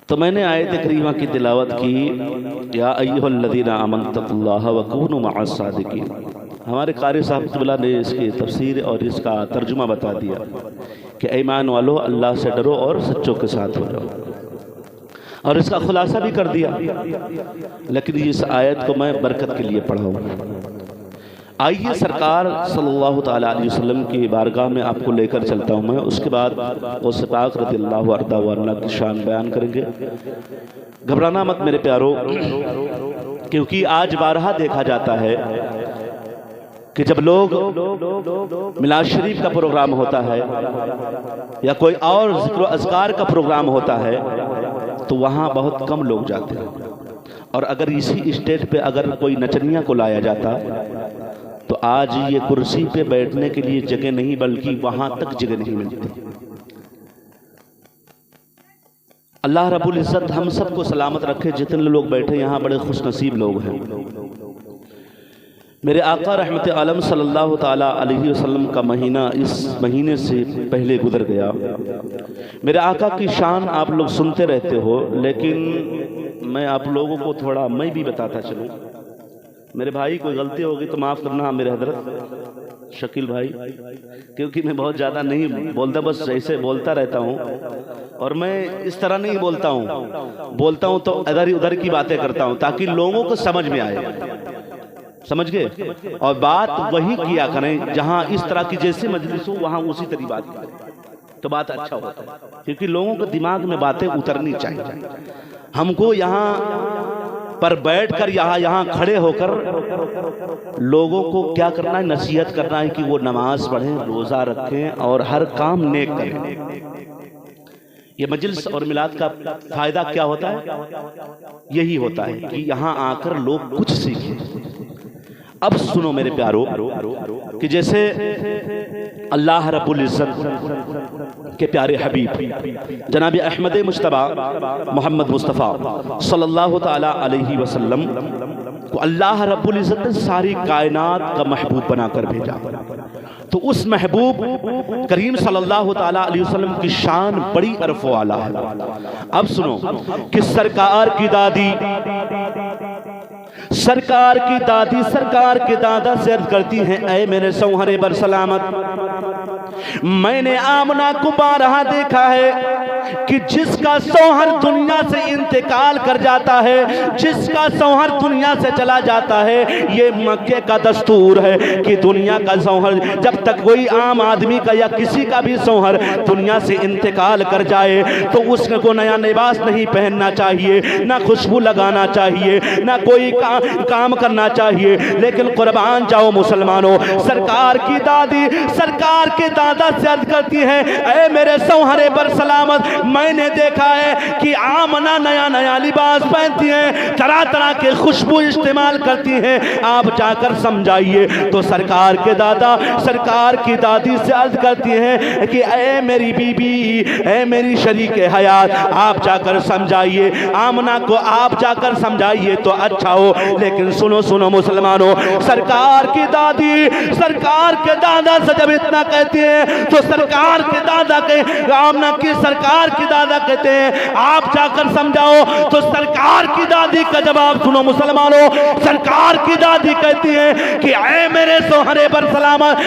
तो मैंने आयत करीमा की तिलावत की, या अय्युहल्लज़ीना आमनुत्तक़ुल्लाह व कूनू मअस सादिक़ीन। हमारे कारी साहब क़िबला ने इसकी तफसीर और इसका तर्जुमा बता दिया कि ईमान वालो अल्लाह से डरो और सच्चों के साथ हो जाओ, और इसका खुलासा भी कर दिया। लेकिन इस आयत को मैं बरकत के लिए पढ़ा हूँ। आइए सरकार सल्लल्लाहु ताला अलैहि वसल्लम की बारगाह में आपको लेकर चलता हूँ मैं। उसके बाद गौसे पाक रज़ियल्लाहु अन्हु की शान बयान करेंगे। घबराना मत मेरे प्यारो, क्योंकि आज बारहा देखा जाता है कि जब लोग मिलाद शरीफ का प्रोग्राम होता है या कोई और जिक्र अज़कार का प्रोग्राम होता है तो वहाँ बहुत कम लोग जाते हैं, और अगर इसी स्टेज पे अगर कोई नचनिया को लाया जाता तो आज ये कुर्सी पे बैठने के लिए जगह नहीं बल्कि वहां तक जगह नहीं मिलती। अल्लाह रब्बुल इज़्ज़त हम सबको सलामत रखे। जितने लोग बैठे यहाँ बड़े खुशनसीब लोग हैं। मेरे आका रहमत आलम सल्लल्लाहु ताला अलैहि वसल्लम का महीना इस महीने से पहले गुजर गया। मेरे आका की शान आप लोग सुनते रहते हो, लेकिन मैं आप लोगों को थोड़ा मैं भी बताता चलूँ। मेरे भाई कोई गलती होगी तो माफ़ करना मेरे हजरत शकील भाई, क्योंकि मैं बहुत ज़्यादा नहीं बोलता, बस ऐसे बोलता रहता हूँ। और मैं इस तरह नहीं बोलता हूँ तो इधर उधर की बातें करता हूँ ताकि लोगों को समझ में आए, समझ गए। और बात वही किया करें जहाँ इस तरह की जैसे मजलिस हो वहाँ उसी तरह बात करें तो बात अच्छा होता है, क्योंकि लोगों के दिमाग में बातें उतरनी चाहिए। हमको यहाँ पर बैठकर यहाँ खड़े होकर लोगों को क्या करना है, नसीहत करना है कि वो नमाज पढ़ें, रोज़ा रखें और हर काम नेक करें। ये मजलिस और मिलाद का फायदा क्या होता है? यही होता है कि यहाँ आकर लोग कुछ सीखें। अब सुनो मेरे प्यारो कि जैसे अल्लाह रब्बुल इज़्ज़त के प्यारे हबीब जनाब अहमद मुश्तबा मोहम्मद मुस्तफ़ा सल्लल्लाहु ताला अलैहि वसल्लम को अल्लाह रब्बुल इज़्ज़त ने सारी कायनात का महबूब बनाकर भेजा। तो उस महबूब करीम सल्लल्लाहु ताला अलैहि वसल्लम की शान बड़ी अरफ़ वाला है। अब सुनो कि सरकार की दादी सरकार के दादा से अर्ज करती हैं, ऐ मेरे सौहरे बर सलामत, मैंने आमना को बारहा देखा है कि जिसका सौहर दुनिया से इंतकाल कर जाता है, जिसका सौहर दुनिया से चला जाता है, ये मक्के का दस्तूर है कि दुनिया का सौहर जब तक कोई आम आदमी का या किसी का भी सौहर दुनिया से इंतकाल कर जाए तो उसको नया लिबास नहीं पहनना चाहिए, ना खुशबू लगाना चाहिए, ना कोई काम करना चाहिए। लेकिन कुर्बान जाओ मुसलमानों, सरकार के दादा से अर्ज करती है, ऐ मेरे सौहरे पर सलामत, मैंने देखा है कि आमना नया नया लिबास पहनती हैं, तरह तरह के खुशबू इस्तेमाल करती हैं, आप जाकर समझाइए। तो सरकार की दादी से अर्ज करती हैं कि ऐ मेरी बीबी, ऐ मेरी शरीक हयात, आप जाकर समझाइए, आमना को आप जाकर समझाइए तो अच्छा हो। लेकिन सुनो मुसलमानों, सरकार के दादा से जब इतना कहते हैं तो सरकार के दादा के आमना की सरकार की दादा कहते हैं आप जाकर समझाओ। तो सरकार की दादी का जवाब सुनो मुसलमानों, सरकार की दादी कहती है कि ऐ मेरे सोहरे पर सलामत,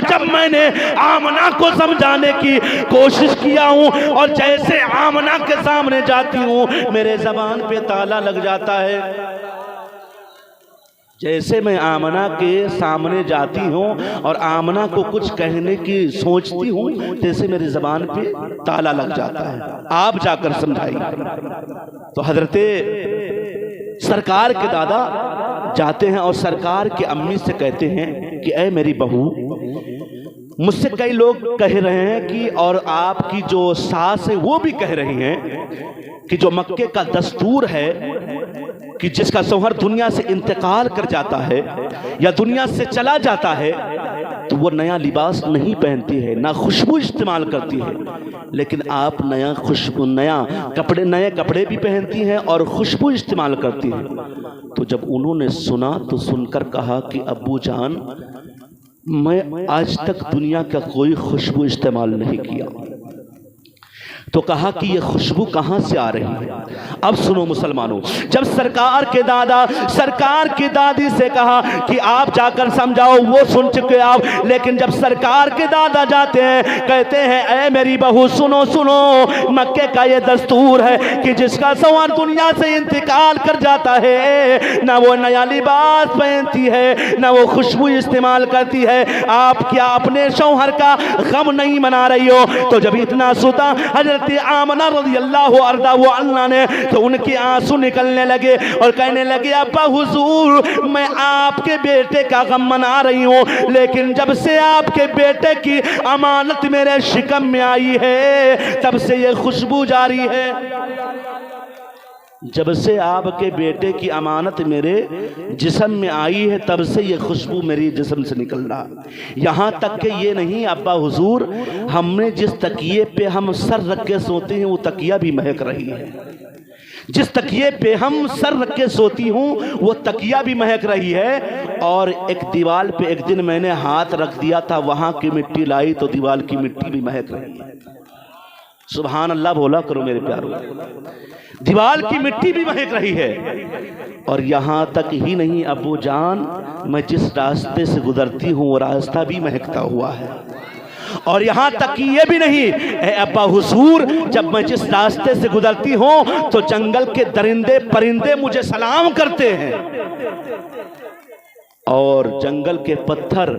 जब मैंने आमना को समझाने की कोशिश किया हूं और जैसे आमना के सामने जाती हूं मेरे जबान पे ताला लग जाता है। जैसे मैं आमना के सामने जाती हूँ और आमना को कुछ कहने की सोचती हूँ, जैसे मेरी ज़बान पे ताला लग जाता है, आप जाकर समझाइए। तो हजरते सरकार के दादा जाते हैं और सरकार की अम्मी से कहते हैं कि ऐ मेरी बहू, मुझसे कई लोग कह रहे हैं कि और आपकी जो सास है वो भी कह रही हैं कि जो मक्के का दस्तूर है कि जिसका शौहर दुनिया से इंतकाल कर जाता है या दुनिया से चला जाता है तो वो नया लिबास नहीं पहनती है, ना खुशबू इस्तेमाल करती है, लेकिन आप नए कपड़े भी पहनती हैं और खुशबू इस्तेमाल करती हैं। तो जब उन्होंने सुना तो सुनकर कहा कि अब्बू जान, मैं आज तक दुनिया का कोई खुशबू इस्तेमाल नहीं किया, तो कहा कि ये खुशबू कहां से आ रही है। अब सुनो मुसलमानों, जब सरकार के दादा सरकार की दादी से कहा कि आप जाकर समझाओ, वो सुन चुके आप, लेकिन जब सरकार के दादा जाते हैं, कहते हैं ऐ मेरी बहू सुनो सुनो, मक्के का ये दस्तूर है कि जिसका सवार दुनिया से इंतकाल कर जाता है, ना वो नया लिबास पहनती है, ना वो खुशबू इस्तेमाल करती है। आप क्या अपने शौहर का गम नहीं मना रही हो? तो जब इतना सुता हजरत आमना रज़ियल्लाहु अन्हा ने, तो उनके आंसू निकलने लगे और कहने लगे अब्बा हुजूर, मैं आपके बेटे का गम मना रही हूँ, लेकिन जब से आपके बेटे की अमानत मेरे शिकम में आई है, तब से ये खुशबू जारी है। जब से आपके बेटे की अमानत मेरे जिस्म में आई है, तब से ये खुशबू मेरी जिस्म से निकल रहा। यहाँ तक कि ये नहीं अब्बा हुजूर, हमने जिस तकिए पे हम सर रख के सोते हैं वो तकिया भी महक रही है। जिस तकिए पे हम सर रख के सोती हूँ वो तकिया भी महक रही है। और एक दीवार पे एक दिन मैंने हाथ रख दिया था, वहाँ की मिट्टी लाई तो दीवार की मिट्टी भी महक रही है। सुभान अल्लाह बोला करो मेरे प्यारों, दीवार की मिट्टी भी महक रही है। और यहाँ तक ही नहीं अबू जान, मैं जिस रास्ते से गुजरती हूँ वो रास्ता भी महकता हुआ है। और यहाँ तक कि ये भी नहीं, अब्बा हुजूर, जब मैं जिस रास्ते से गुजरती हूँ तो जंगल के दरिंदे परिंदे मुझे सलाम करते हैं, और जंगल के पत्थर,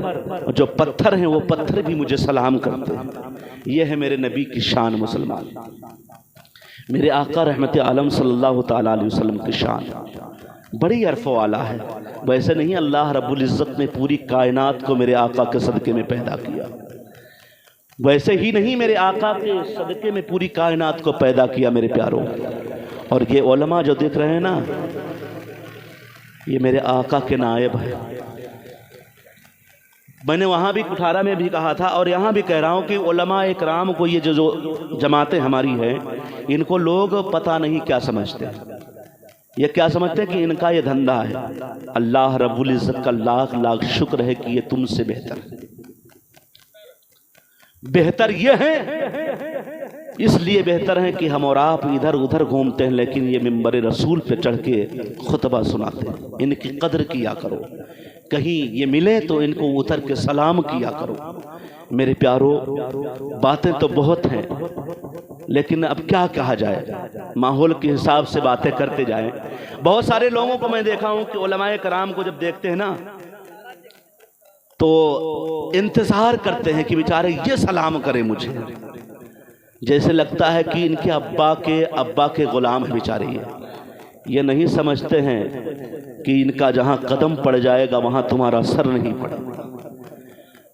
जो पत्थर हैं वो पत्थर भी मुझे सलाम करते हैं। ये है मेरे नबी की शान मुसलमान, मेरे आका रहमत आलम सल्लल्लाहु ताला अलैहि वसल्लम की शान बड़ी अरफ़ आला है। वैसे नहीं, अल्लाह रब्बुल इज़्ज़त ने पूरी कायनात को मेरे आका के सदक़े में पैदा किया। वैसे ही नहीं, मेरे आका के सदक़े में पूरी कायनात को पैदा किया मेरे प्यारों। और ये उलमा जो देख रहे हैं ना, ये मेरे आका के नायब है। मैंने वहाँ भी कुठारा में भी कहा था और यहाँ भी कह रहा हूँ कि उलमा इकराम को, ये जो जमातें हमारी हैं, इनको लोग पता नहीं क्या समझते हैं। ये क्या समझते हैं कि इनका ये धंधा है। अल्लाह रब्बुल इज़्ज़त का लाख लाख शुक्र है कि ये तुमसे बेहतर है। बेहतर ये है, इसलिए बेहतर है कि हम और आप इधर उधर घूमते हैं, लेकिन ये मिंबर रसूल पे चढ़ के खुतबा सुनाते हैं। इनकी कदर किया करो, कहीं ये मिले तो इनको उतर के सलाम किया करो। मेरे प्यारो, बातें तो बहुत हैं, लेकिन अब क्या कहा जाए, माहौल के हिसाब से बातें करते जाएं। बहुत सारे लोगों को मैं देखा हूं कि उलमाए कराम को जब देखते हैं ना, तो इंतज़ार करते हैं कि बेचारे ये सलाम करें मुझे, जैसे लगता है कि इनके अब्बा के गुलाम है बेचारे। ये नहीं समझते हैं कि इनका जहाँ कदम पड़ जाएगा वहाँ तुम्हारा सर नहीं पड़ेगा।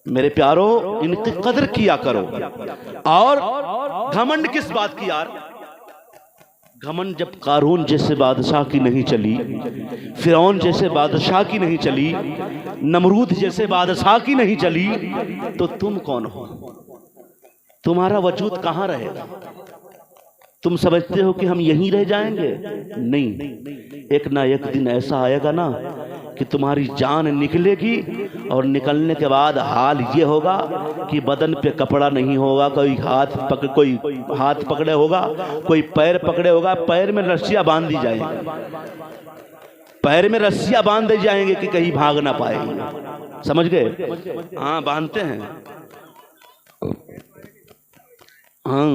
मेरे प्यारो, इनकी कदर किया करो। और घमंड किस बात की यार? घमंड जब कारून जैसे बादशाह की नहीं चली, फिरौन जैसे बादशाह की नहीं चली, नमरूद जैसे बादशाह की नहीं चली, तो तुम कौन हो? तुम्हारा वजूद कहाँ रहेगा? तुम समझते हो कि हम यहीं रह जाएंगे? नहीं, एक ना एक दिन ऐसा आएगा ना कि तुम्हारी जान निकलेगी, और निकलने के बाद हाल ये होगा कि बदन पे कपड़ा नहीं होगा, कोई हाथ पकड़े होगा, कोई पैर पकड़े होगा, पैर में रस्सियां बांध दी जाएंगी, पैर में रस्सियां बांध दी जाएंगे कि कहीं भाग ना पाएंगे। समझ गए? हाँ, बांधते हैं। हाँ,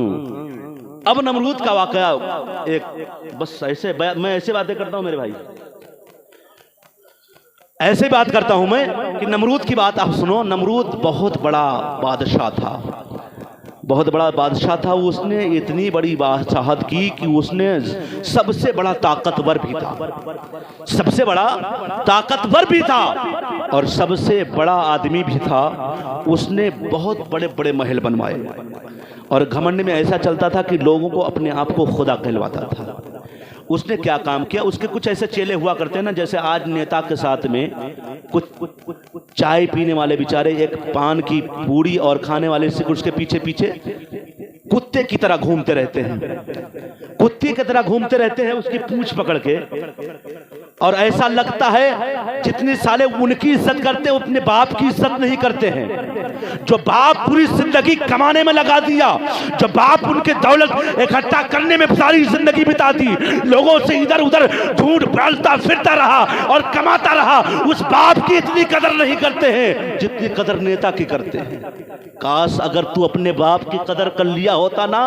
अब नमरूद का वाकया एक, बस ऐसे मैं ऐसे बातें करता हूँ मेरे भाई, ऐसे बात करता हूं मैं कि नमरूद की बात आप सुनो। नमरूद बहुत बड़ा बादशाह था, बहुत बड़ा बादशाह था। उसने इतनी बड़ी बादशाहत की कि उसने सबसे बड़ा ताकतवर भी था, सबसे बड़ा ताकतवर भी था और सबसे बड़ा आदमी भी था। उसने बहुत बड़े बड़े महल बनवाए और घमंड में ऐसा चलता था कि लोगों को अपने आप को खुदा कहलवाता था। उसने क्या काम किया, उसके कुछ ऐसे चेले हुआ करते हैं ना, जैसे आज नेता के साथ में कुछ चाय पीने वाले बेचारे एक पान की पूड़ी और खाने वाले से उसके पीछे पीछे कुत्ते की तरह घूमते रहते हैं, कुत्ते की तरह घूमते रहते हैं, उसकी पूंछ पकड़ के और ऐसा लगता है जितनी साले उनकी इज्जत करते हैं अपने बाप की इज्जत नहीं करते हैं। जो बाप पूरी जिंदगी कमाने में लगा दिया, जो बाप उनके दौलत इकट्ठा करने में सारी जिंदगी बिता दी, लोगों से इधर उधर ढूंढ डालता फिरता रहा और कमाता रहा, उस बाप की इतनी कदर नहीं करते हैं जितनी कदर नेता की करते हैं। काश अगर तू अपने बाप की कदर कर लिया होता ना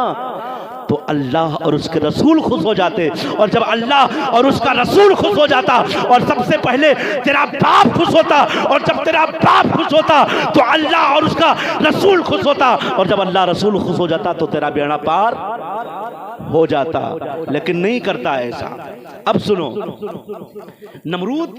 तो अल्लाह और उसके रसूल खुश हो जाते। और जब अल्लाह और उसका रसूल खुश हो जाता और सबसे पहले तेरा बाप खुश होता, और जब तेरा बाप खुश होता तो अल्लाह और उसका रसूल खुश होता, और जब अल्लाह रसूल खुश हो जाता तो तेरा बेड़ा पार हो जाता। लेकिन नहीं करता ऐसा। अब सुनो, नमरूद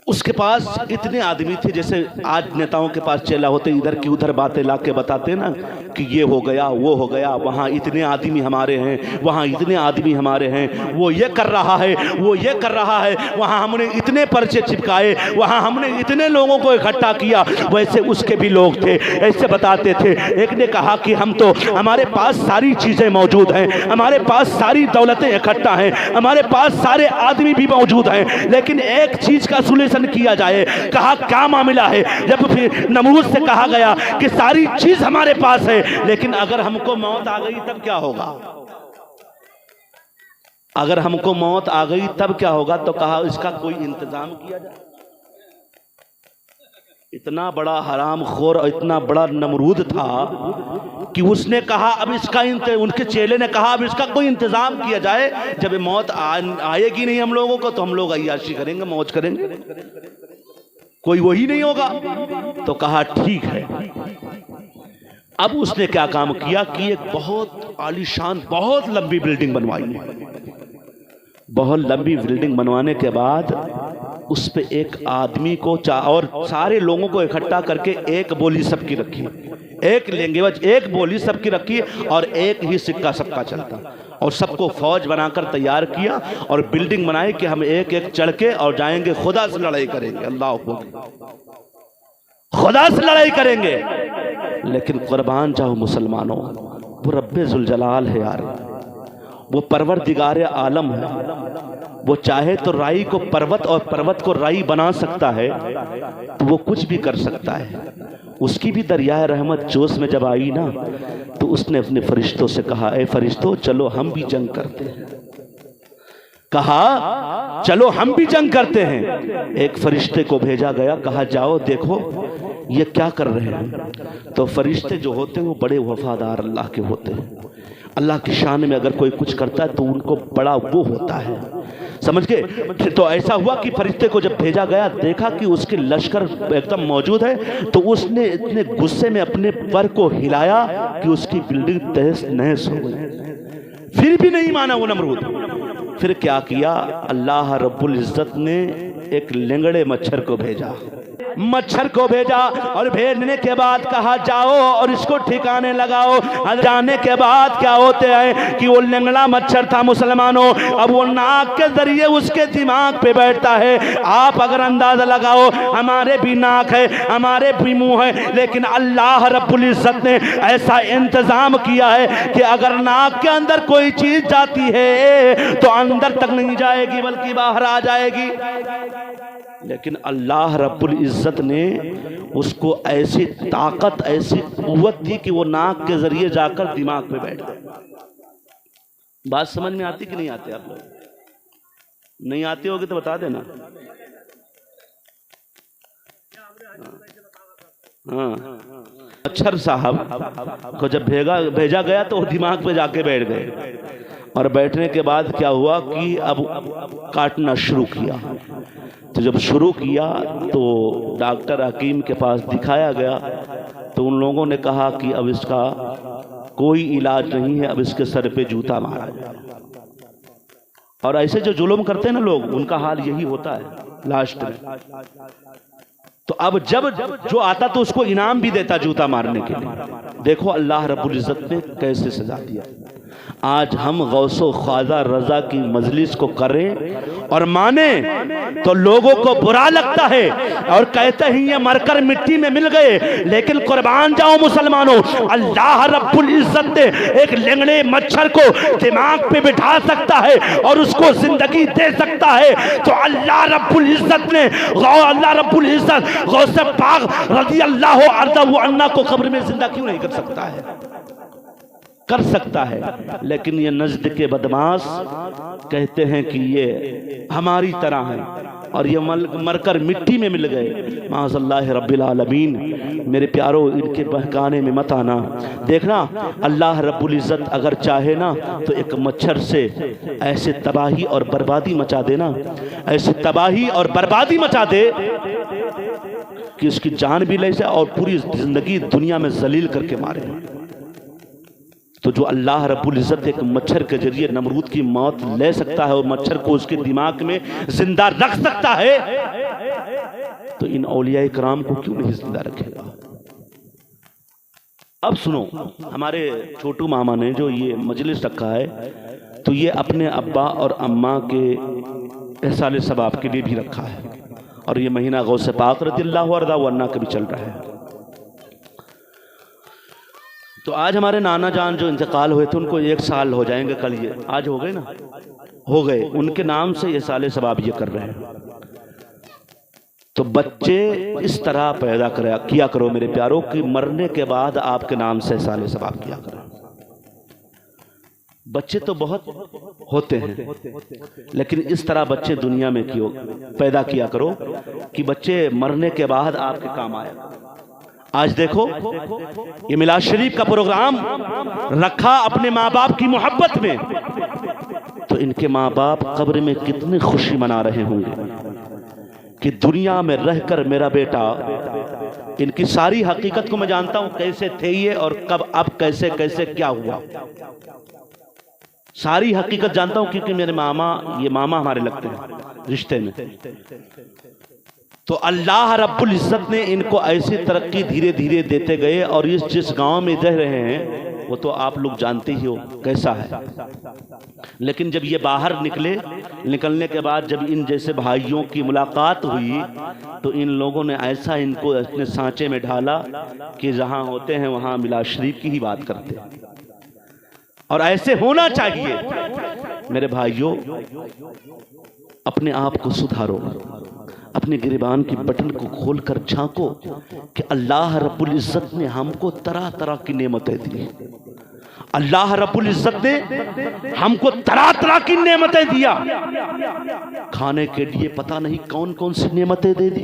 उसके पास इतने आदमी थे, जैसे आज नेताओं के पास चेला होते इधर की उधर बातें लाके बताते ना कि ये हो गया वो हो गया, वहाँ इतने आदमी हमारे हैं, वहाँ इतने आदमी हमारे हैं, वो ये कर रहा है वो ये कर रहा है, वहाँ हमने इतने पर्चे चिपकाए, वहाँ हमने इतने लोगों को इकट्ठा किया। वैसे उसके भी लोग थे, ऐसे बताते थे। एक ने कहा कि हम तो, हमारे पास सारी चीज़ें मौजूद हैं, हमारे पास सारी दौलतें इकट्ठा हैं, हमारे पास सारे आदमी भी मौजूद हैं, लेकिन एक चीज़ का सॉल्यूशन किया जाए। कहा क्या मामला है? जब फिर नमरूद से कहा गया कि सारी चीज हमारे पास है, लेकिन अगर हमको मौत आ गई तब क्या होगा? अगर हमको मौत आ गई तब क्या होगा? तो कहा इसका कोई इंतजाम किया जाए। इतना बड़ा हराम खोर और इतना बड़ा नमरूद था कि उसने कहा अब इसका उनके चेले ने कहा अब इसका कोई इंतजाम किया जाए। जब मौत आएगी नहीं हम लोगों को तो हम लोग अय्याशी करेंगे, मौज करेंगे, कोई वही नहीं होगा। तो कहा ठीक है। अब उसने क्या काम किया कि एक बहुत आलीशान बहुत लंबी बिल्डिंग बनवाई। बहुत लंबी बिल्डिंग बनवाने के बाद उस पे एक आदमी को और सारे लोगों को इकट्ठा करके एक बोली सबकी रखी, एक लैंग्वेज एक बोली सबकी रखी, और एक ही सिक्का सबका चलता, और सबको फौज बनाकर तैयार किया और बिल्डिंग बनाई कि हम एक एक चढ़ के और जाएंगे खुदा से लड़ाई करेंगे। अल्लाह खुदा से लड़ाई करेंगे। लेकिन कुर्बान जाओ मुसलमानों, वो रब्बे जुल जलाल है यार, वो परवरदिगार आलम है। वो चाहे तो राई को पर्वत और पर्वत को राई बना सकता है, तो वो कुछ भी कर सकता है। उसकी भी दरियाए रहमत जोश में जब आई ना तो उसने अपने फरिश्तों से कहा ए फरिश्तों चलो हम भी जंग करते हैं। कहा चलो हम भी जंग करते हैं। एक फरिश्ते को भेजा गया, कहा जाओ देखो ये क्या कर रहे हैं। तो फरिश्ते जो होते हैं वो बड़े वफादार अल्लाह के होते हैं। अल्लाह की शान में अगर कोई कुछ करता है तो उनको बड़ा वो होता है, समझ गए। तो ऐसा हुआ कि फरिश्ते को जब भेजा गया, देखा कि उसके लश्कर एकदम मौजूद है, तो उसने इतने गुस्से में अपने पर को हिलाया कि उसकी बिल्डिंग तहस नहस हो गई। फिर भी नहीं माना वो नमरूद। फिर क्या किया, अल्लाह रब्बुल इज्जत ने एक लेंगड़े मच्छर को भेजा, मच्छर को भेजा, और भेजने के बाद कहा जाओ और इसको ठिकाने लगाओ। जाने के बाद क्या होते हैं कि वो लंगड़ा मच्छर था मुसलमानों, अब वो नाक के जरिए उसके दिमाग पे बैठता है। आप अगर अंदाजा लगाओ, हमारे भी नाक है, हमारे भी मुंह है, लेकिन अल्लाह रब्बुल इज्जत ने ऐसा इंतजाम किया है कि अगर नाक के अंदर कोई चीज जाती है तो अंदर तक नहीं जाएगी बल्कि बाहर आ जाएगी। लेकिन अल्लाह रब्बुल इज्जत ने उसको ऐसी ताकत ऐसी कुव्वत दी कि वो नाक के जरिए जाकर दिमाग में बैठ गया। बात समझ में आती कि नहीं आती? आप लोग नहीं आती होगी तो बता देना। हाँ, मच्छर साहब को जब भेजा गया तो वो दिमाग पे जाके बैठ गए, और बैठने के बाद क्या हुआ कि अब काटना शुरू किया। तो जब शुरू किया तो डॉक्टर हकीम के पास दिखाया गया, तो उन लोगों ने कहा कि अब इसका कोई इलाज नहीं है, अब इसके सर पे जूता मारा जाए। और ऐसे जो जुल्म करते हैं ना लोग, उनका हाल यही होता है लास्ट में। तो अब जब जो आता तो उसको इनाम भी देता जूता मारने के लिए। देखो अल्लाह रब्बुल इज्जत ने कैसे सजा दिया। आज हम गौसो ख्वाजा रजा की मजलिस को करें और माने तो लोगों को बुरा लगता है और कहते हैं ये मरकर मिट्टी में मिल गए। लेकिन कुर्बान जाओ मुसलमानों, अल्लाह रब्बुल इज्जत ने एक लेंगड़े मच्छर को दिमाग पे बिठा सकता है और उसको जिंदगी दे सकता है, तो अल्लाह रब्बुल इज्जत ने गौसे पाक रज़ी अल्लाह अन्ना को कब्र में जिंदा क्यों नहीं कर सकता है? कर सकता है। लेकिन ये नज़द के बदमाश कहते हैं कि ये हमारी तरह हैं और ये मरकर मिट्टी में मिल गए। माज़अल्लाह रब्बिल आलमीन। मेरे प्यारो, इनके बहकाने में मत आना। देखना अल्लाह रब्बुल इज़्ज़त अगर चाहे ना तो एक मच्छर से ऐसे तबाही और बर्बादी मचा देना, ऐसे तबाही और बर्बादी मचा दे कि उसकी जान भी ले जाए और पूरी जिंदगी दुनिया में जलील करके मारे। तो जो अल्लाह रब्बुल इज़्ज़त एक मच्छर के जरिए नमरूद की मौत ले सकता है और मच्छर को उसके दिमाग में जिंदा रख सकता है, तो इन औलिया इकराम को क्यों नहीं जिंदा रखेगा? अब सुनो, हमारे छोटू मामा ने जो ये मजलिस रखा है, तो ये अपने अब्बा और अम्मा के एहसाले सवाब के लिए भी रखा है और ये महीना गौसे पाक रज़ियल्लाहु अन्हु का भी चल रहा है। तो आज हमारे नाना जान जो इंतकाल हुए थे उनको 1 साल हो जाएंगे कल, ये आज हो गए ना, हो गए, उनके नाम से ये साले सवाब ये कर रहे हैं। तो बच्चे इस तरह पैदा किया करो मेरे प्यारों कि मरने के बाद आपके नाम से साले सवाब किया करो। बच्चे तो बहुत होते हैं, लेकिन इस तरह बच्चे दुनिया में पैदा किया करो कि बच्चे मरने के बाद आपके काम आए। आज देखो ये मिलाद शरीफ का प्रोग्राम रखा अपने माँ बाप की मोहब्बत में, तो इनके माँ बाप कब्र में कितनी खुशी मना रहे होंगे कि दुनिया में रहकर मेरा बेटा, इनकी सारी हकीकत को मैं जानता हूं, कैसे थे ये और कब, अब कैसे कैसे क्या हुआ, सारी हकीकत जानता हूं क्योंकि मेरे मामा, ये मामा हमारे लगते हैं रिश्ते में। तो अल्लाह रब्बुल इज़्ज़त ने इनको ऐसी तरक्की धीरे धीरे देते गए और इस जिस गांव में रह रहे हैं वो तो आप लोग जानते ही हो कैसा है। लेकिन जब ये बाहर निकलने के बाद जब इन जैसे भाइयों की मुलाकात हुई तो इन लोगों ने ऐसा इनको अपने सांचे में ढाला कि जहां होते हैं वहां मिलाद शरीफ की ही बात करते हैं, और ऐसे होना चाहिए। मेरे भाइयों, अपने आप को सुधारो, अपने गिरबान की बटन को खोलकर झांको कि अल्लाह रब्बुल इज़्ज़त ने हमको तरह तरह की नेमतें दी। अल्लाह रब्बुल इज़्ज़त ने हमको तरह तरह की नेमतें दिया। खाने के लिए पता नहीं कौन कौन सी नेमतें दे दी,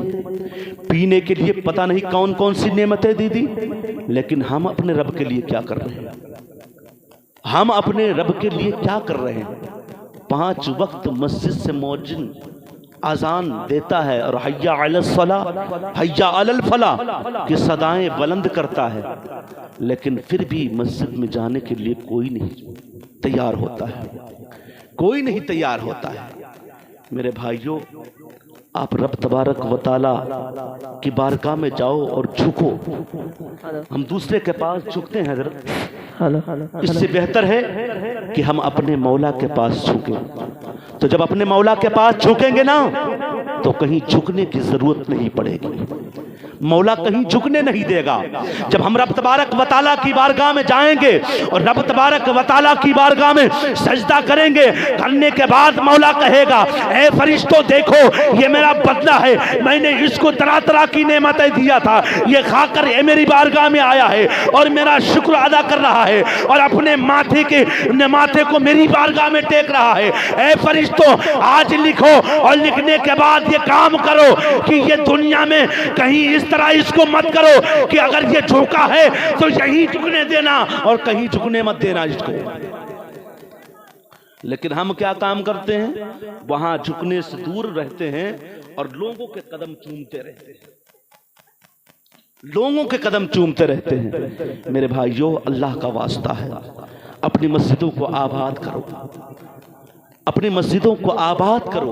पीने के लिए पता नहीं कौन कौन सी नेमतें दे दी, लेकिन हम अपने रब के लिए क्या कर रहे हैं? हम अपने रब के लिए क्या कर रहे हैं? 5 वक्त मस्जिद से मुअज्जिन आजान देता है और हय्या अलस सला हय्या अलल फला की सदाएं बुलंद करता है, लेकिन फिर भी मस्जिद में जाने के लिए कोई नहीं तैयार होता है, कोई नहीं तैयार होता है। मेरे भाइयों, आप रब तबारक व तआला की बारगाह में जाओ और झुको। हम दूसरे के पास झुकते हैं हज़रत, इससे बेहतर है कि हम अपने मौला के पास झुकें। तो जब अपने मौला के पास झुकेंगे ना तो कहीं झुकने की जरूरत नहीं पड़ेगी, मौला कहीं झुकने नहीं देगा। जब हम रब तबारक व तआला की बारगाह में जाएंगे और रब तबारक व तआला की बारगाह में सजदा करेंगे, करने के बाद मौला कहेगा, ए फरिश्तों देखो ये मेरा बदला है, मैंने इसको तरह तरह की नेमतें दिया था, ये खाकर ये मेरी बारगाह में आया है और मेरा शुक्र अदा कर रहा है और अपने माथे को मेरी बारगाह में टेक रहा है। ए फरिश्तों आज लिखो और लिखने के बाद ये काम करो कि ये दुनिया में कहीं इस तरह इसको मत करो कि अगर ये झुका है तो यहीं झुकने देना और कहीं झुकने मत देना इसको। लेकिन हम क्या काम करते हैं? वहां झुकने से दूर रहते हैं और लोगों के कदम चूमते रहते हैं, लोगों के कदम चूमते रहते हैं। मेरे भाइयों, अल्लाह का वास्ता है, अपनी मस्जिदों को आबाद करो, अपनी मस्जिदों को आबाद करो,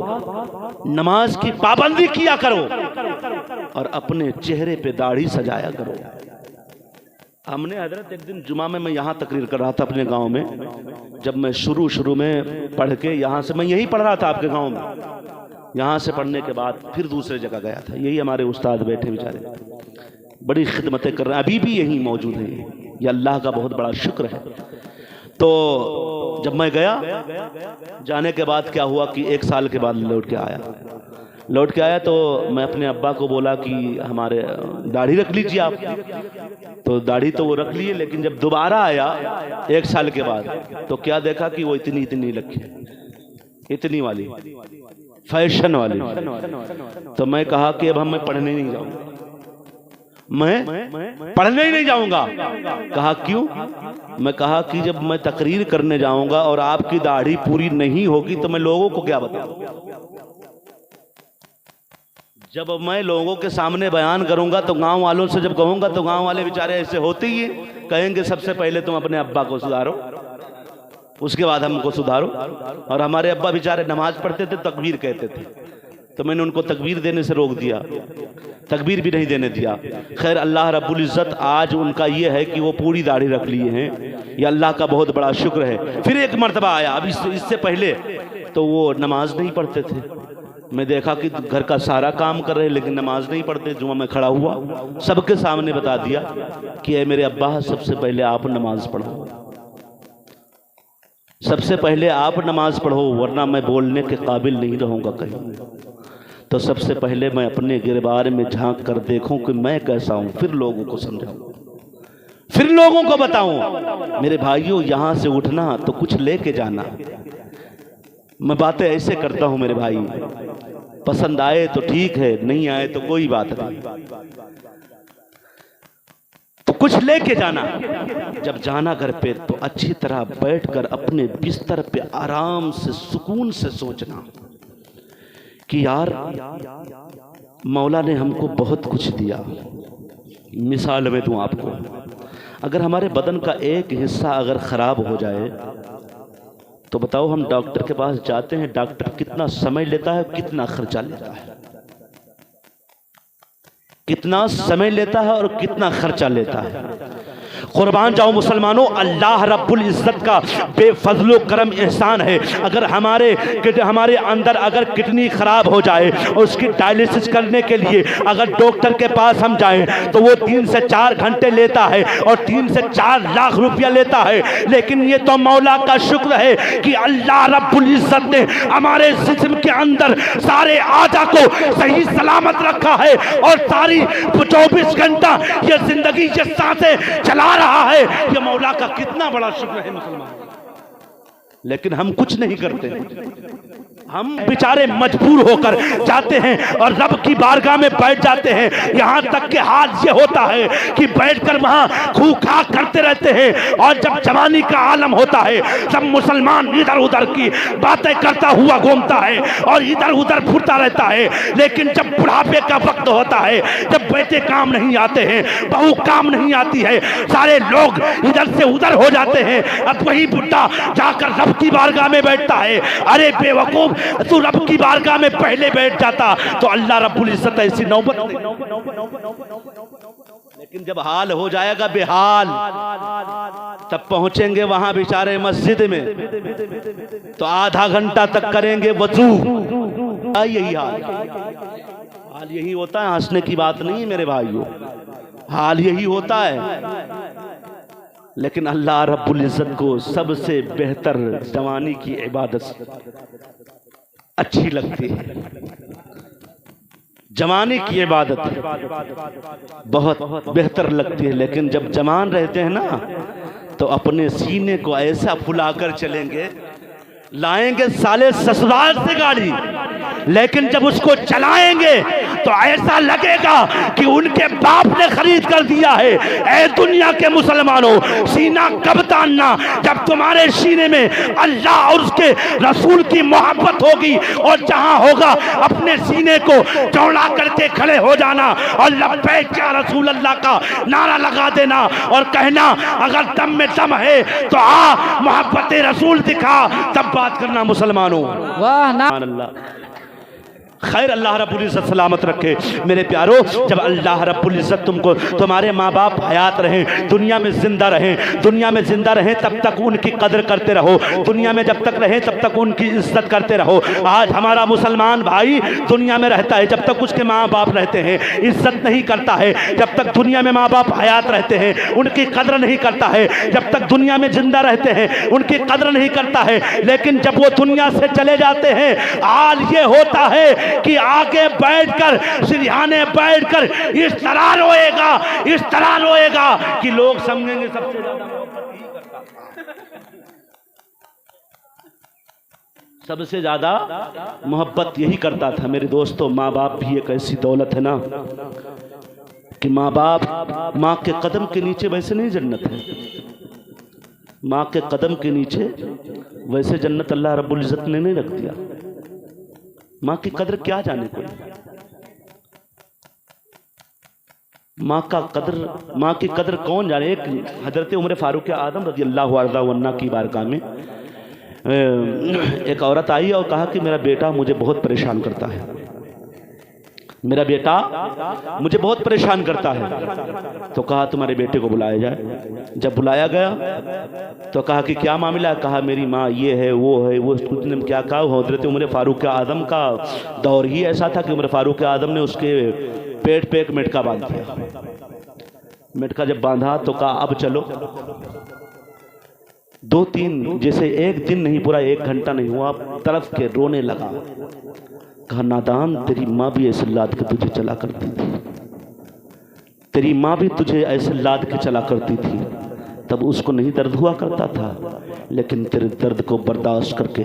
नमाज की पाबंदी किया करो और अपने चेहरे पे दाढ़ी सजाया करो। हमने हजरत एक दिन जुमा में मैं यहाँ तकरीर कर रहा था अपने गांव में। जब मैं शुरू में पढ़ के यहाँ से, मैं यही पढ़ रहा था आपके गांव में, यहाँ से पढ़ने के बाद फिर दूसरे जगह गया था। यही हमारे उस्ताद बैठे बेचारे, बड़ी खिदमतें कर रहे हैं, अभी भी यही मौजूद हैं। ये अल्लाह का बहुत बड़ा शुक्र है। तो जब मैं गया, जाने के बाद क्या हुआ कि 1 साल के बाद लौट के आया तो मैं अपने अब्बा को बोला कि हमारे दाढ़ी रख लीजिए आप। तो दाढ़ी तो वो रख लिए, लेकिन जब दोबारा आया 1 साल के बाद तो क्या देखा कि वो इतनी रखी, इतनी वाली फैशन वाली। तो मैं कहा कि अब मैं पढ़ने नहीं जाऊंगा, मैं पढ़ने ही नहीं जाऊंगा। कहा क्यों? मैं कहा कि जब मैं तकरीर करने जाऊंगा और आपकी दाढ़ी पूरी नहीं होगी तो मैं लोगों को क्या बताऊं? जब मैं लोगों के सामने बयान करूंगा तो गांव वालों से जब कहूंगा तो गांव वाले बेचारे ऐसे होते ही कहेंगे सबसे पहले तुम अपने अब्बा को सुधारो, उसके बाद हमको सुधारो। और हमारे अब्बा बेचारे नमाज पढ़ते थे, तकबीर कहते थे, तो मैंने उनको तकबीर देने से रोक दिया, तकबीर भी नहीं देने दिया। खैर अल्लाह रब्बुल इज़्ज़त आज उनका ये है कि वो पूरी दाढ़ी रख लिए हैं, ये अल्लाह का बहुत बड़ा शुक्र है। फिर एक मर्तबा आया, अब इससे पहले तो वो नमाज नहीं पढ़ते थे। मैं देखा कि घर का सारा काम कर रहे लेकिन नमाज नहीं पढ़ते। जुमा में खड़ा हुआ, सबके सामने बता दिया कि ऐ मेरे अब्बा, सबसे पहले आप नमाज पढ़ो, सबसे पहले आप नमाज पढ़ो, वरना मैं बोलने के काबिल नहीं रहूंगा कहीं। तो सबसे पहले मैं अपने गिरबार में झांक कर देखूं कि मैं कैसा हूं, फिर लोगों को समझाऊं, फिर लोगों को बताऊं। मेरे भाइयों, यहां से उठना तो कुछ लेके जाना। मैं बातें ऐसे करता हूं मेरे भाई, पसंद आए तो ठीक है, नहीं आए तो कोई बात नहीं, तो कुछ लेके जाना। जब जाना घर पे तो अच्छी तरह बैठकर अपने बिस्तर पे आराम से सुकून से सोचना कि यार मौला ने हमको बहुत कुछ दिया। मिसाल में दूं आपको, अगर हमारे बदन का एक हिस्सा अगर खराब हो जाए तो बताओ, हम डॉक्टर के पास जाते हैं, डॉक्टर कितना समय लेता है, कितना खर्चा लेता है, कितना समय लेता है और कितना खर्चा लेता है। कुर्बान जाओ मुसलमानों, अल्लाह रब्बुल इज़्ज़त का बेफज़लो करम एहसान है। अगर हमारे अंदर अगर किडनी खराब हो जाए और उसकी डायलिसिस करने के लिए अगर डॉक्टर के पास हम जाएं तो वो 3 से 4 घंटे लेता है और 3 से 4 लाख रुपया लेता है। लेकिन ये तो मौला का शुक्र है कि अल्लाह रब्बुल इज़्ज़त ने हमारे जिस्म के अंदर सारे आजा को सही सलामत रखा है और सारी 24 घंटा ये जिंदगी ये सांसें चला रहा है। ये मौला का कितना बड़ा शुक्र है मुसलमान। लेकिन हम कुछ नहीं करते, हम बेचारे मजबूर होकर जाते हैं और रब की बारगाह में बैठ जाते हैं। यहाँ तक के हाल ये होता है कि बैठकर वहाँ खूह खा करते रहते हैं और जब जवानी का आलम होता है सब मुसलमान इधर उधर की बातें करता हुआ घूमता है और इधर उधर फुरता रहता है। लेकिन जब बुढ़ापे का वक्त होता है, जब बेटे काम नहीं आते हैं, बहू काम नहीं आती है, सारे लोग इधर से उधर हो जाते हैं, अब वही बुढ़ा जाकर रब की बारगाह में बैठता है। अरे बेवकूफ, तू रब की बारगाह में पहले बैठ जाता तो अल्लाह रब्बुल इज़्ज़त ऐसी नौबत नहीं। लेकिन जब हाल हो जाएगा बेहाल, तब पहुंचेंगे वहां बेचारे मस्जिद में तो आधा घंटा तक करेंगे वजू। यही हाल यही होता है, हंसने की बात नहीं है मेरे भाइयों, हाल यही होता है। लेकिन अल्लाह रब्बुल इज़्ज़त को सबसे बेहतर जवानी की इबादत अच्छी लगती है। जवानी की इबादत बहुत बेहतर लगती है। लेकिन जब जवान रहते हैं ना तो अपने सीने को ऐसा फुलाकर चलेंगे, लाएंगे साले ससुराल से गाड़ी, लेकिन जब उसको चलाएंगे तो ऐसा लगेगा कि उनके बाप ने खरीद कर दिया है। ऐ दुनिया के मुसलमानों, सीना कब तानना? जब तुम्हारे सीने में अल्लाह और उसके रसूल की मोहब्बत होगी और जहां होगा अपने सीने को चौड़ा करके खड़े हो जाना और लब्बैक या रसूल अल्लाह का नारा लगा देना और कहना अगर दम में दम है तो आ मोहब्बत रसूल दिखा, तब बात करना मुसलमानों। वाह ना अल्लाह। खैर अल्लाह रब्बुल इज़्ज़त सलामत रखे। मेरे प्यारो, जब अल्लाह रब्बुल इज़्ज़त तुमको, तुम्हारे माँ बाप हयात रहें, दुनिया में ज़िंदा रहें, दुनिया में ज़िंदा रहें, तब तक उनकी कदर करते रहो। दुनिया में जब तक रहें तब तक उनकी इज़्ज़त करते रहो। आज हमारा मुसलमान भाई दुनिया में रहता है, जब तक उसके माँ बाप रहते हैं इज़्ज़त नहीं करता है। जब तक दुनिया में माँ बाप हयात रहते हैं उनकी कदर नहीं करता है। जब तक दुनिया में जिंदा रहते हैं उनकी कदर नहीं करता है। लेकिन जब वो दुनिया से चले जाते हैं, हाल ये होता है कि आगे बैठकर, सिरहाने बैठकर इस तरह रोएगा, इस तरह रोएगा कि लोग समझेंगे सबसे ज्यादा मोहब्बत ही करता है। सबसे ज्यादा मोहब्बत यही करता था। मेरे दोस्तों, माँ बाप भी एक ऐसी दौलत है ना कि माँ बाप, माँ के कदम के नीचे वैसे नहीं जन्नत है। माँ के कदम के नीचे वैसे जन्नत अल्लाह रब्बुल इज़्ज़त ने नहीं रख दिया। माँ की कदर क्या जाने कोई। माँ का कदर, माँ की कदर कौन जाने। एक हजरत उमर फारूक आदम रज़ी अल्लाहु अन्हु की बारगाह में एक औरत आई और कहा कि मेरा बेटा मुझे बहुत परेशान करता है, मेरा बेटा मुझे बहुत परेशान करता है। तो कहा तुम्हारे बेटे को बुलाया जाए। जब बुलाया गया तो कहा कि क्या मामला है। कहा मेरी माँ ये है वो है वो। उसने क्या कहा, हज़रत उमर फारूक आदम का दौर ही ऐसा था कि उमर फारूक आदम ने उसके पेट पे एक मेटका बांध दिया। मेटका जब बांधा तो कहा अब चलो। 2-3 जैसे एक दिन नहीं, पूरा 1 घंटा नहीं हुआ, तरफ के रोने लगा। कहा नादान, तेरी माँ भी ऐसे लाद के तुझे चला करती थी, तेरी माँ भी तुझे ऐसे लाद के चला करती थी। तब उसको नहीं दर्द हुआ करता था, लेकिन तेरे दर्द को बर्दाश्त करके,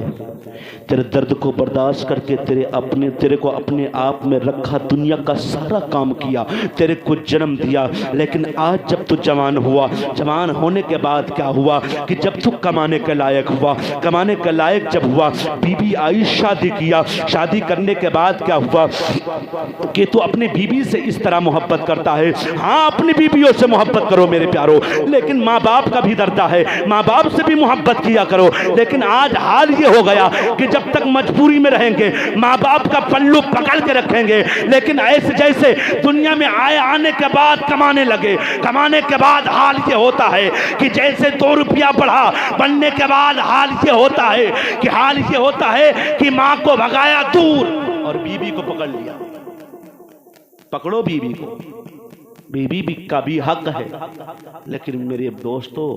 तेरे दर्द को बर्दाश्त करके तेरे को अपने आप में रखा, दुनिया का सारा काम किया, तेरे को जन्म दिया। लेकिन आज जब तू जवान हुआ, जवान होने के बाद क्या हुआ कि जब तू कमाने के लायक हुआ, कमाने के लायक जब हुआ, बीबी आई, शादी किया। शादी करने के बाद क्या हुआ कि तू अपनी बीबी से इस तरह मोहब्बत करता है। हाँ, अपनी बीबियों से मोहब्बत करो मेरे प्यारो, लेकिन माँ बाप का भी दर्दा है, माँ बाप से भी मोहब्बत किया करो। लेकिन आज हाल ये हो गया कि जब तक मजबूरी में रहेंगे, माँ बाप का पल्लू पकड़ के रखेंगे, लेकिन ऐसे जैसे दुनिया में आने के बाद कमाने लगे, कमाने के बाद हाल ये होता है कि जैसे 2 रुपया बढ़ा, बनने के बाद हाल ये होता है कि हाल ये होता है कि माँ को भगाया दूर और बीबी को पकड़ लिया। पकड़ो बीबी को, बीबी भी का भी हक है, लेकिन मेरे दोस्तों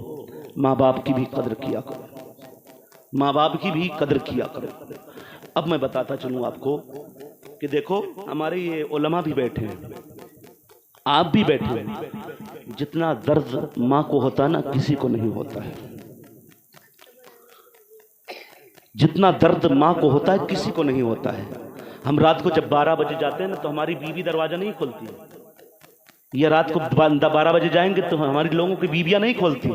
माँ बाप की भी कदर किया करो, माँ बाप की भी कदर किया करो। अब मैं बताता चलूँ आपको कि देखो हमारे ये उलमा भी बैठे हैं, आप भी बैठे हैं। जितना दर्द माँ को होता है ना, किसी को नहीं होता है। जितना दर्द माँ को होता है किसी को नहीं होता है। हम रात को जब 12 बजे जाते हैं ना, तो हमारी बीवी दरवाज़ा नहीं खोलती है। या रात को 12 बजे जाएंगे तो हमारी लोगों की बीवियां नहीं खोलती,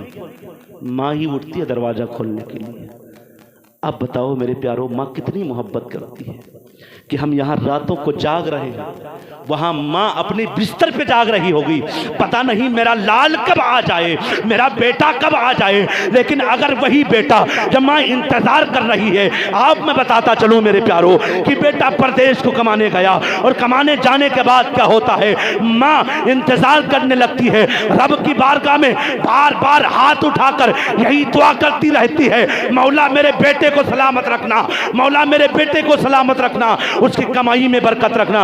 माँ ही उठती है दरवाज़ा खोलने के लिए। अब बताओ मेरे प्यारो, माँ कितनी मोहब्बत करती है कि हम यहाँ रातों को जाग रहे हैं, वहाँ माँ अपने बिस्तर पे जाग रही होगी। पता नहीं मेरा लाल कब आ जाए, मेरा बेटा कब आ जाए। लेकिन अगर वही बेटा जब माँ इंतजार कर रही है, आप मैं बताता चलूँ मेरे प्यारो कि बेटा परदेश को कमाने गया और कमाने जाने के बाद क्या होता है, माँ इंतजार करने लगती है। रब की बारगाह में बार बार हाथ उठाकर यही दुआ करती रहती है, मौला मेरे बेटे को सलामत रखना, मौला मेरे बेटे को सलामत रखना, उसकी कमाई में बरकत रखना,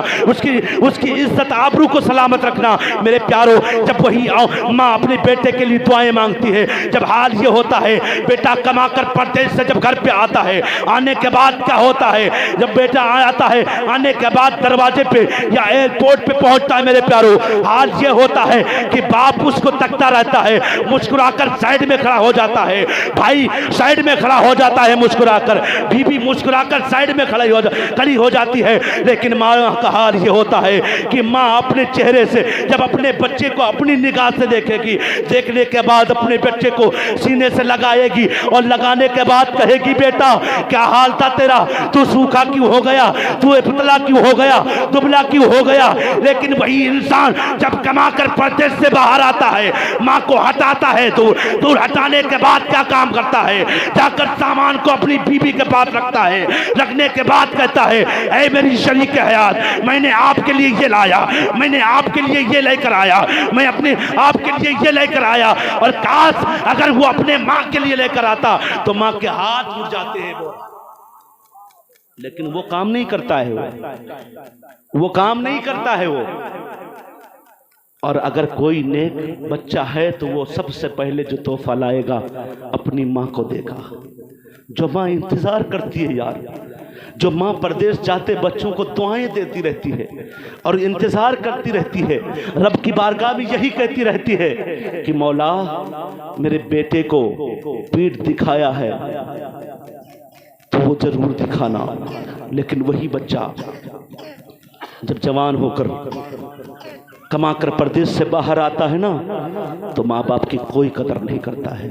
उसकी इज्जत आबरू को सलामत रखना। मेरे प्यारो, जब वही माँ अपने बेटे के लिए दुआएं मांगती है, जब हाल ये होता है बेटा कमाकर परदेश से जब घर पे आता है, आने के बाद क्या होता है, जब बेटा आता है आने के बाद दरवाजे पे या एयरपोर्ट पे पहुंचता है, मेरे प्यारो हाल ये होता है कि बाप उसको तकता रहता है, मुस्कुराकर साइड में खड़ा हो जाता है, भाई साइड में खड़ा हो जाता है मुस्कुराकर, बीबी मुस्कुराकर साइड में खड़ी हो जाती है। लेकिन माँ का हाल ये होता है कि माँ अपने चेहरे से जब अपने बच्चे को अपनी निगाह से देखेगी, देखने के बाद अपने बच्चे को सीने से लगाएगी और लगाने के बाद कहेगी, बेटा क्या हाल था तेरा, तू सूखा क्यों हो गया, तू पतला क्यों हो गया, दुबला क्यों हो गया। लेकिन वही इंसान जब कमाकर परदेश से बाहर आता है, माँ को हटाता है, दूर हटाने के बाद क्या काम करता है, जाकर सामान को अपनी बीबी के पास रखता है, रखने के बाद कहता है, ऐ मेरी शरीक हयात, मैंने आपके लिए ये लाया, मैंने आपके लिए ये लेकर आया, मैं अपने आपके लिए ये लेकर आया। और काश अगर वो अपने माँ के लिए लेकर आता तो माँ के हाथ मुड़ जाते हैं वो, लेकिन वो काम नहीं करता है, वो काम नहीं करता है वो। और अगर कोई नेक बच्चा है तो वो सबसे पहले जो तोहफा लाएगा अपनी माँ को देगा। जो माँ इंतजार करती है यार, जो माँ परदेश जाते बच्चों को दुआएं देती रहती है और इंतजार करती रहती है, रब की बारगाह में यही कहती रहती है कि मौला मेरे बेटे को पीठ दिखाया है तो वो जरूर दिखाना। लेकिन वही बच्चा जब जवान होकर कमाकर परदेश से बाहर आता है ना, तो माँ बाप की कोई कदर नहीं करता है।